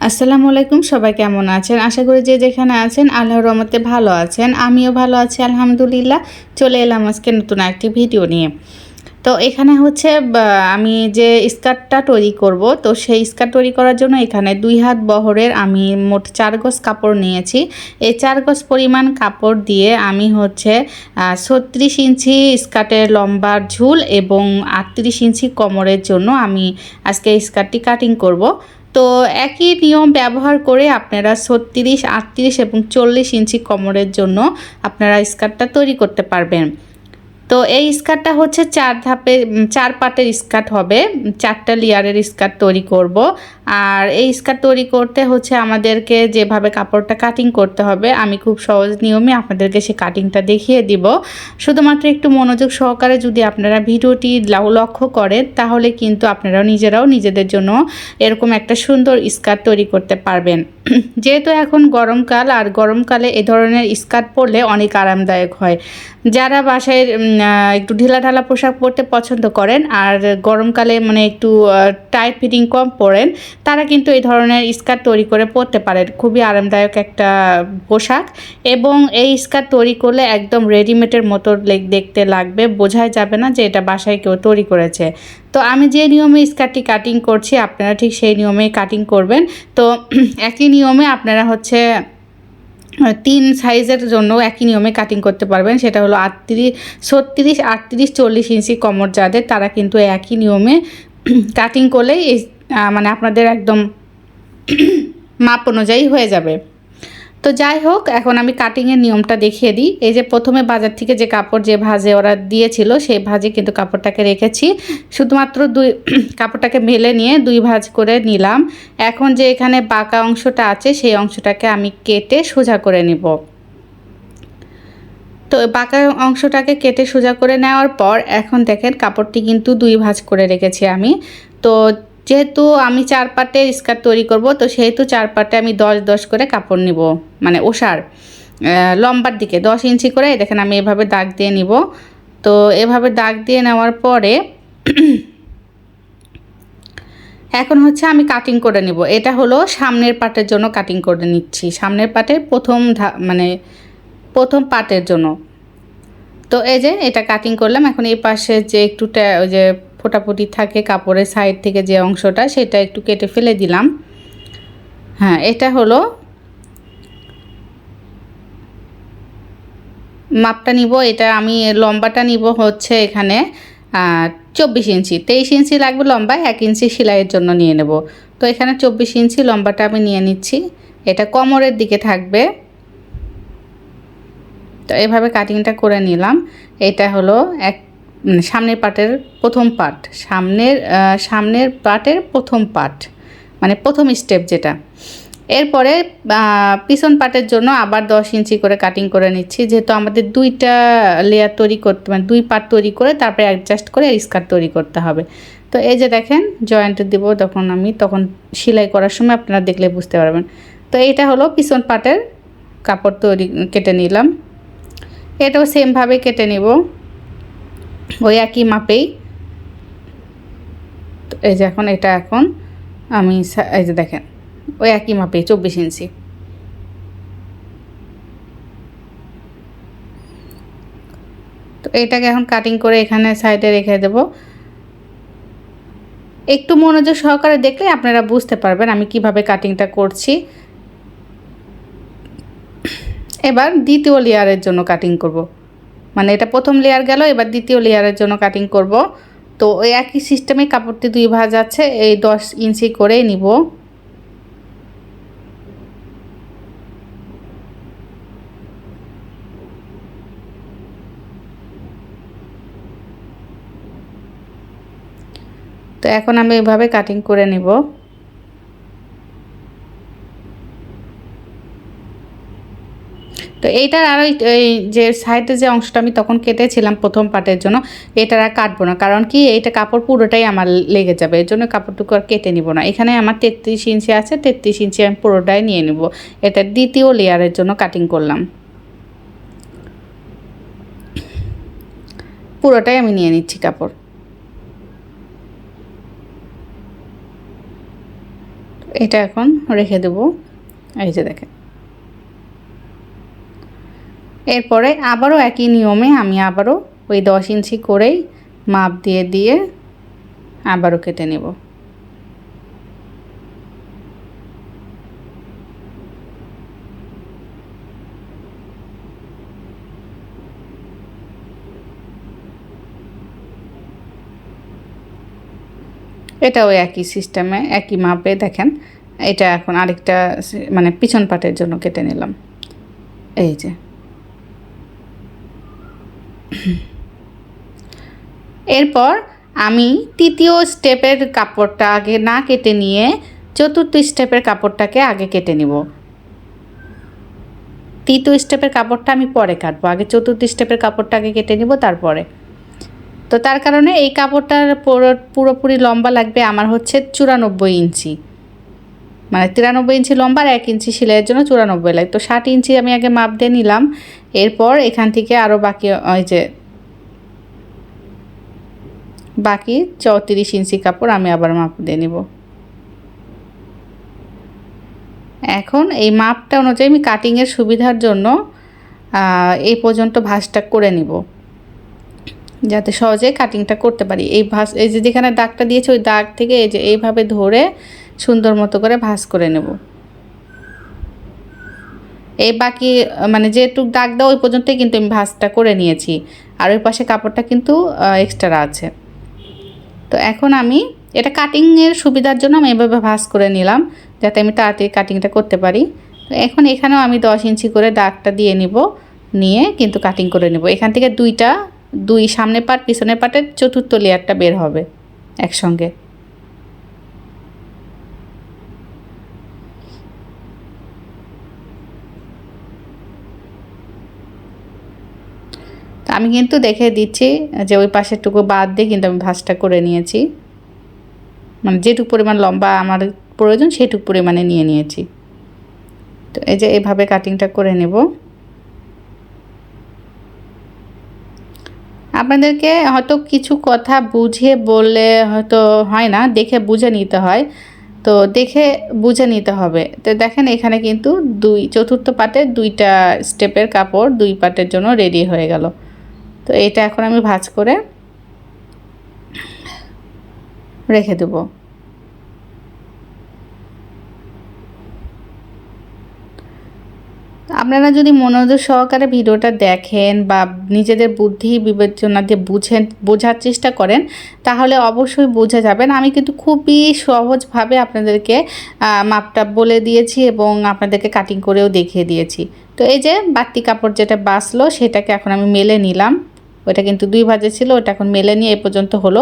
আসসালামু আলাইকুম, সবাই কেমন আছেন? আশা করি যে যেখানে আছেন আল্লাহর রহমতে ভালো আছেন। আমিও ভালো আছি আলহামদুলিল্লাহ। চলে এলাম আজকে নতুন একটি ভিডিও নিয়ে। তো এখানে হচ্ছে আমি যে স্কার্টটা তৈরি করব, তো সেই স্কার্ট তৈরি করার জন্য এখানে 2 হাত বহরের আমি মোট 4 গজ কাপড় নিয়েছি। এই 4 গজ পরিমাণ কাপড় দিয়ে আমি হচ্ছে 36 ইঞ্চি স্কার্টের লম্বার ঝুল এবং 38 ইঞ্চি কোমরের জন্য আমি আজকে স্কার্টটি কাটিং করব। তো একই নিয়ম ব্যবহার করে আপনারা 36, 38 এবং 40 ইঞ্চি কোমরের জন্য আপনারা স্কার্টটা তৈরি করতে পারবেন। তো এই স্কার্টটা হচ্ছে 4 পার্টের স্কার্ট হবে, 4টা লেয়ারের স্কার্ট তৈরি করব। আর এই স্কার্ট তৈরি করতে হচ্ছে আমাদেরকে যেভাবে কাপড়টা কাটিং করতে হবে, আমি খুব সহজ নিয়মে আপনাদেরকে সেই কাটিংটা দেখিয়ে দিব। শুধুমাত্র একটু মনোযোগ সহকারে যদি আপনারা ভিডিওটি লক্ষ্য করেন, তাহলে কিন্তু আপনারাও নিজেরাও নিজেদের জন্য এরকম একটা সুন্দর স্কার্ট তৈরি করতে পারবেন। যেহেতু এখন গরমকাল, আর গরমকালে এ ধরনের স্কার্ট পরলে অনেক আরামদায়ক হয়। যারা বাসায় একটু ঢিলাঢালা পোশাক পরতে পছন্দ করেন আর গরমকালে মানে একটু টাইট ফিটিং কম পরেন, তারা কিন্তু এই ধরনের স্কার্ট তৈরি করে পরতে পারেন। খুবই আরামদায়ক একটা পোশাক, এবং এই স্কার্ট তৈরি করলে একদম রেডিমেডের মতো দেখতে লাগবে, বোঝাই যাবে না যে এটা বাসায় কেউ তৈরি করেছে। তো আমি যে নিয়মে স্কার্টটি কাটিং করছি, আপনারা ঠিক সেই নিয়মেই কাটিং করবেন। তো একই নিয়মে আপনারা হচ্ছে 3 সাইজের জন্য একই নিয়মে কাটিং করতে পারবেন। সেটা হলো 36, 38, 40 ইঞ্চি কোমর যাদের, তারা কিন্তু একই নিয়মে কাটিং করলেই মানে আপনাদের একদম মাপ অনুযায়ী হয়ে যাবে। তো যাই হোক, এখন আমি কাটিংয়ের নিয়মটা দেখিয়ে দিই। এই যে প্রথমে বাজার থেকে যে কাপড় যে ভাঁজে ওরা দিয়েছিল, সেই ভাঁজে কিন্তু কাপড়টাকে রেখেছি। শুধুমাত্র কাপড়টাকে মেলে নিয়ে 2 ভাঁজ করে নিলাম। এখন যে এখানে বাঁকা অংশটা আছে, সেই অংশটাকে আমি কেটে সোজা করে নিব। তো বাঁকা অংশটাকে কেটে সোজা করে নেওয়ার পর এখন দেখেন কাপড়টি কিন্তু 2 ভাঁজ করে রেখেছি আমি। তো যেহেতু আমি 4 পার্টের স্কার্ট তৈরি করব, তো সেহেতু 4 পার্টে আমি 10 করে কাপড় নিব, মানে ওষার লম্বার দিকে 10 ইঞ্চি করে দেখেন আমি এভাবে দাগ দিয়ে নিব। তো এভাবে দাগ দিয়ে নেওয়ার পরে এখন হচ্ছে আমি কাটিং করে নিব। এটা হলো সামনের পার্টের জন্য কাটিং করে নিচ্ছি, সামনের পার্টের মানে প্রথম পার্টের জন্য। তো এই যে এটা কাটিং করলাম। এখন এই পাশে যে একটু ওই যে ফোটাফুটি থাকে কাপড়ের সাইড থেকে যে অংশটা, সেটা একটু কেটে ফেলে দিলাম। হ্যাঁ, এটা হলো মাপটা নিব। এটা আমি লম্বাটা নিব হচ্ছে এখানে 24 ইঞ্চি। 23 ইঞ্চি লাগবে লম্বা, 1 ইঞ্চি সেলাইয়ের জন্য নিয়ে নেব। তো এখানে 24 ইঞ্চি লম্বাটা আমি নিয়ে নিচ্ছি। এটা কোমরের দিকে থাকবে। তো এভাবে কাটিংটা করে নিলাম। এটা হলো সামনের পার্টের প্রথম পার্ট, সামনের পার্টের প্রথম পার্ট, মানে প্রথম স্টেপ যেটা। এরপরে পিছন পার্টের জন্য আবার 10 ইঞ্চি করে কাটিং করে নিচ্ছি, যেহেতু আমাদের 2টা লেয়ার তৈরি করতে, মানে 2 পার্ট তৈরি করে তারপরে অ্যাডজাস্ট করে স্কার্ট তৈরি করতে হবে। তো এই যে দেখেন জয়েন্ট দিব, তখন সেলাই করার সময় আপনারা দেখলে বুঝতে পারবেন। তো এটা হলো পিছন পার্টের কাপড় কেটে নিলাম। এটাও সেমভাবে কেটে নেব, ওই একই মাপেই। তো এই যে এখন আমি এই যে দেখেন ওই একই মাপে 24 ইঞ্চি। তো এটাকে এখন কাটিং করে এখানে সাইডে রেখে দেব। একটু মনোযোগ সহকারে দেখলে আপনারা বুঝতে পারবেন আমি কিভাবে কাটিংটা করছি। এবার দ্বিতীয় লেয়ারের জন্য কাটিং করব, মানে এটা প্রথম লেয়ার গেল, এবার দ্বিতীয় লেয়ারের জন্য কাটিং করব। তো ওই একই সিস্টেমে কাপড়টি 2 ভাঁজ আছে, এই 10 ইঞ্চি করে নিব। তো এখন আমি এভাবে কাটিং করে নিব। তো এইটার আরও এই যে সাইডে যে অংশটা আমি তখন কেটেছিলাম প্রথম পার্টের জন্য, এটার আর কাটবো না, কারণ কি এইটা কাপড় পুরোটাই আমার লেগে যাবে, এর জন্য কাপড়টুকু আর কেটে নিব না। এখানে আমার 33 ইঞ্চি আছে, 33 ইঞ্চি আমি পুরোটাই নিয়ে নেব। এটা দ্বিতীয় লেয়ারের জন্য কাটিং করলাম, পুরোটাই আমি নিয়ে নিচ্ছি কাপড়। এটা এখন রেখে দেব। এই যে দেখেন, এরপরে আবারও একই নিয়মে আমি আবারও ওই 10 ইঞ্চি করেই মাপ দিয়ে দিয়ে আবারও কেটে নেব। এটাও একই সিস্টেমে একই মাপে দেখেন। এটা এখন আরেকটা মানে পিছন পাটের জন্য কেটে নিলাম। এই যে এরপর আমি তৃতীয় স্টেপের কাপড়টা আগে না কেটে নিয়ে চতুর্থ স্টেপের কাপড়টাকে আগে কেটে নিব। তৃতীয় স্টেপের কাপড়টা আমি পরে কাটবো, আগে চতুর্থ স্টেপের কাপড়টা আগে কেটে নিব তারপরে। তো তার কারণে এই কাপড়টার পুরোপুরি লম্বা লাগবে আমার হচ্ছে 94 ইঞ্চি, মানে 93 ইঞ্চি লম্বা আর 1 ইঞ্চি সেলাইয়ের জন্য 94 লাগে। তো 60 ইঞ্চি আমি আগে মাপ দিয়ে নিলাম। এরপর এখান থেকে আরও বাকি ওই যে বাকি 34 ইঞ্চি কাপড় আমি আবার মাপ দিয়ে নিব। এখন এই মাপটা অনুযায়ী আমি কাটিংয়ের সুবিধার জন্য এই পর্যন্ত ভাঁজটা করে নিব, যাতে সহজে কাটিংটা করতে পারি। এই ভাঁজ, এই যে যেখানে দাগটা দিয়েছে ওই দাগ থেকে এই যে এইভাবে ধরে সুন্দর মতো করে ভাঁজ করে নেব। এই বাকি মানে যেটুক দাগ দাও ওই পর্যন্তই কিন্তু আমি ভাঁজটা করে নিয়েছি, আর ওই পাশে কাপড়টা কিন্তু এক্সট্রা আছে। তো এখন আমি এটা কাটিংয়ের সুবিধার জন্য আমি এভাবে ভাঁজ করে নিলাম, যাতে আমি তাড়াতাড়ি কাটিংটা করতে পারি। তো এখন এখানেও আমি 10 ইঞ্চি করে দাগটা দিয়ে নিব, নিয়ে কিন্তু কাটিং করে নেব। এখান থেকে দুই সামনে পাট পিছনের পাটের চতুর্থ লেয়ারটা বের হবে একসঙ্গে। তো আমি কিন্তু দেখে দিচ্ছি যে ওই পাশেরটুকু বাদ দিয়ে কিন্তু আমি ভাঁজটা করে নিয়েছি, মানে যেটুকু পরিমাণ লম্বা আমার প্রয়োজন সেটুকু পরিমাণে নিয়ে নিয়েছি। তো এই যে এইভাবে কাটিংটা করে নেব। আপনাদেরকে হয়তো কিছু কথা বুঝিয়ে বললে হয়তো হয় না, দেখে বুঝে নিতে হয়। তো দেখে বুঝে নিতে হবে। তো দেখেন এখানে কিন্তু চতুর্থ পাটের 2টা স্টেপের কাপড় 2 পাটের জন্য রেডি হয়ে গেল। তো এটা এখন আমি ভাঁজ করে রেখে দেব। আপনারা যদি মনোযোগ সহকারে ভিডিওটা দেখেন বা নিজেদের বুদ্ধি বিবেচনা দিয়ে বোঝার চেষ্টা করেন, তাহলে অবশ্যই বুঝে যাবেন। আমি কিন্তু খুবই সহজভাবে আপনাদেরকে মাপটা বলে দিয়েছি এবং আপনাদেরকে কাটিং করেও দেখিয়ে দিয়েছি। তো এই যে বাড়তি কাপড় যেটা বাঁচলো সেটাকে এখন আমি মেলে নিলাম। ওটা কিন্তু 2 ভাঁজে ছিল, ওটা এখন মেলে নিয়ে এ পর্যন্ত হলো।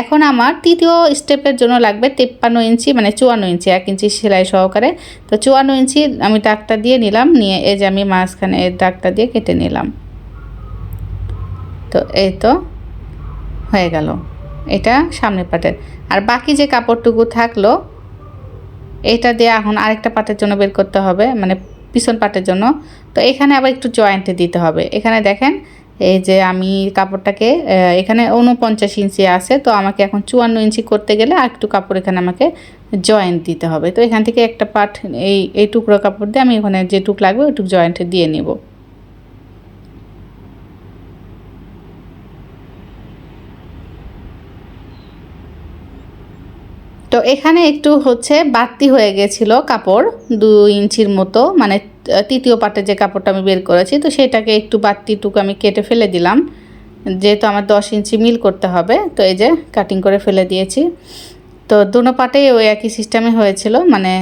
এখন আমার তৃতীয় স্টেপের জন্য লাগবে 53 ইঞ্চি, মানে 54 ইঞ্চি 1 ইঞ্চি সেলাই সহকারে। তো 54 ইঞ্চি আমি দাগটা দিয়ে নিলাম, নিয়ে এই যে আমি মাঝখানে এই দাগটা দিয়ে কেটে নিলাম। তো এই তো হয়ে গেল এটা সামনের পাটের। আর বাকি যে কাপড়টুকু থাকলো এটা দিয়ে এখন আরেকটা পাটের জন্য বের করতে হবে, মানে পিছন পাটের জন্য। তো এখানে আবার একটু জয়েন্টে দিতে হবে। এখানে দেখেন এই যে আমি কাপড়টাকে এখানে 49 ইঞ্চি আছে, তো আমাকে এখন 54 ইঞ্চি করতে গেলে আর একটু কাপড় এখানে আমাকে জয়েন্ট দিতে হবে। তো এখান থেকে একটা পাট এই টুকরো কাপড় দিয়ে আমি এখানে যেটুক লাগবে ওইটুক জয়েন্টে দিয়ে নেব। তো এখানে একটু হচ্ছে বাড়তি হয়ে গেছিলো কাপড় 2 ইঞ্চির মতো, মানে তৃতীয় পাটের যে কাপড়টা আমি বের করেছি, তো সেটাকে একটু বাড়তিটুকু আমি কেটে ফেলে দিলাম, যেহেতু আমার 10 ইঞ্চি মিল করতে হবে। তো এই যে কাটিং করে ফেলে দিয়েছি। তো দুনো পাটেই ওই একই সিস্টেমে হয়েছিল, মানে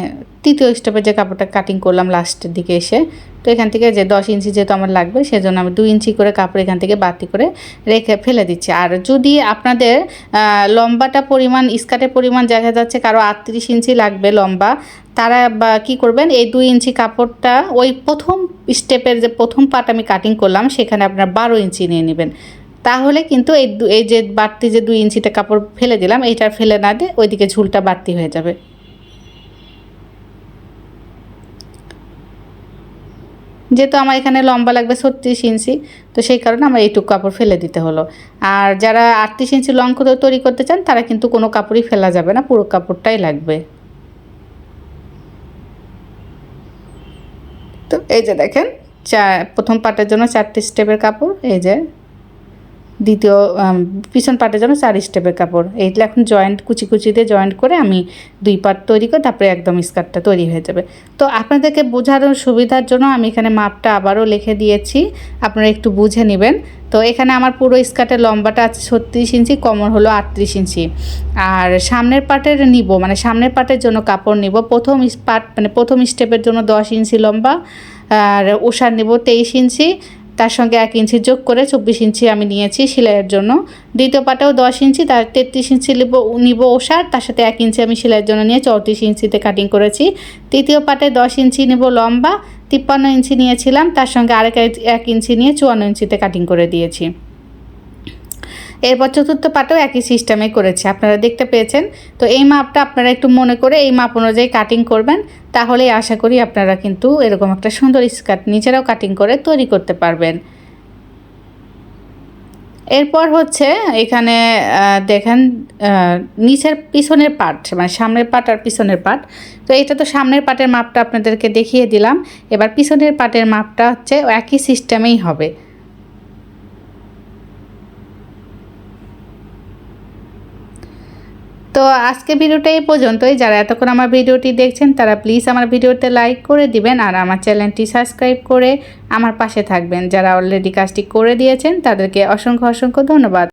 তৃতীয় স্টেপে যে কাপড়টা কাটিং করলাম লাস্টের দিকে এসে। তো এখান থেকে যে 10 ইঞ্চি যেহেতু আমার লাগবে সেজন্য আমি 2 ইঞ্চি করে কাপড় এখান থেকে বাড়তি করে রেখে ফেলে দিচ্ছি। আর যদি আপনাদের লম্বাটা পরিমাণ স্কার্টের পরিমাণ দেখা যাচ্ছে কারো 38 ইঞ্চি লাগবে লম্বা, তারা বা কী করবেন, এই 2 ইঞ্চি কাপড়টা ওই প্রথম স্টেপের যে প্রথম পার্ট আমি কাটিং করলাম সেখানে আপনার 12 ইঞ্চি নিয়ে নেবেন। তাহলে কিন্তু এই যে বাড়তি যে 2 ইঞ্চিটা কাপড় ফেলে দিলাম, এইটা ফেলে না দিয়ে ওইদিকে ঝুলটা বাড়তি হয়ে যাবে। যেহেতু আমার এখানে লম্বা লাগবে 36 ইঞ্চি, তো সেই কারণে আমার এইটুকু কাপড় ফেলে দিতে হলো। আর যারা 38 ইঞ্চি লং তৈরি করতে চান তারা কিন্তু কোনো কাপড়ই ফেলা যাবে না, পুরো কাপড়টাই লাগবে। তো এই যে দেখেন প্রথম পার্টের জন্য 4টি স্টেপের কাপড়, এই যে দ্বিতীয় পিছন পার্টের জন্য 4 স্টেপের কাপড়। এইগুলো এখন জয়েন্ট কুচি দিয়ে জয়েন্ট করে আমি 2 পার্ট তৈরি করে তারপরে একদম স্কার্টটা তৈরি হয়ে যাবে। তো আপনাদেরকে বোঝানোর সুবিধার জন্য আমি এখানে মাপটা আবারও লিখে দিয়েছি, আপনারা একটু বুঝে নেবেন। তো এখানে আমার পুরো স্কার্টের লম্বাটা আছে 36 ইঞ্চি, কমর হলো 38 ইঞ্চি। আর সামনের পার্টের নিব, মানে সামনের পার্টের জন্য কাপড় নিব প্রথম স্টেপের জন্য 10 ইঞ্চি লম্বা, আর ওষার নেব 23 ইঞ্চি, তার সঙ্গে 1 ইঞ্চি যোগ করে 24 ইঞ্চি আমি নিয়েছি সেলাইয়ের জন্য। দ্বিতীয় পাটেও 10 ইঞ্চি, তার 33 ইঞ্চি নিব ওষার, তার সাথে 1 ইঞ্চি আমি সেলাইয়ের জন্য নিয়ে 34 ইঞ্চিতে কাটিং করেছি। তৃতীয় পাটে 10 ইঞ্চি নেব লম্বা, 53 ইঞ্চি নিয়েছিলাম, তার সঙ্গে আরেক 1 ইঞ্চি নিয়ে 54 ইঞ্চিতে কাটিং করে দিয়েছি। এরপর চতুর্থ পাটেও একই সিস্টেমে করেছি, আপনারা দেখতে পেয়েছেন। তো এই মাপটা আপনারা একটু মনে করে এই মাপ অনুযায়ী কাটিং করবেন, তাহলে আশা করি আপনারা কিন্তু এরকম একটা সুন্দর স্কার্ট নিজেরাও কাটিং করে তৈরি করতে পারবেন। এরপর হচ্ছে এখানে দেখেন নিচের পিছনের পার্ট, মানে সামনের পার্ট আর পিছনের পার্ট। তো এটা তো সামনের পার্টের মাপটা আপনাদেরকে দেখিয়ে দিলাম, এবার পিছনের পার্টের মাপটা হচ্ছে একই সিস্টেমেই হবে। তো আজকে ভিডিওটা এই পর্যন্তই। যারা এতক্ষণ আমার ভিডিওটি দেখছেন তারা প্লিজ আমার ভিডিওতে লাইক করে দিবেন আর আমার চ্যানেলটি সাবস্ক্রাইব করে আমার পাশে থাকবেন। যারা অলরেডি কাজটি করে দিয়েছেন তাদেরকে অসংখ্য ধন্যবাদ।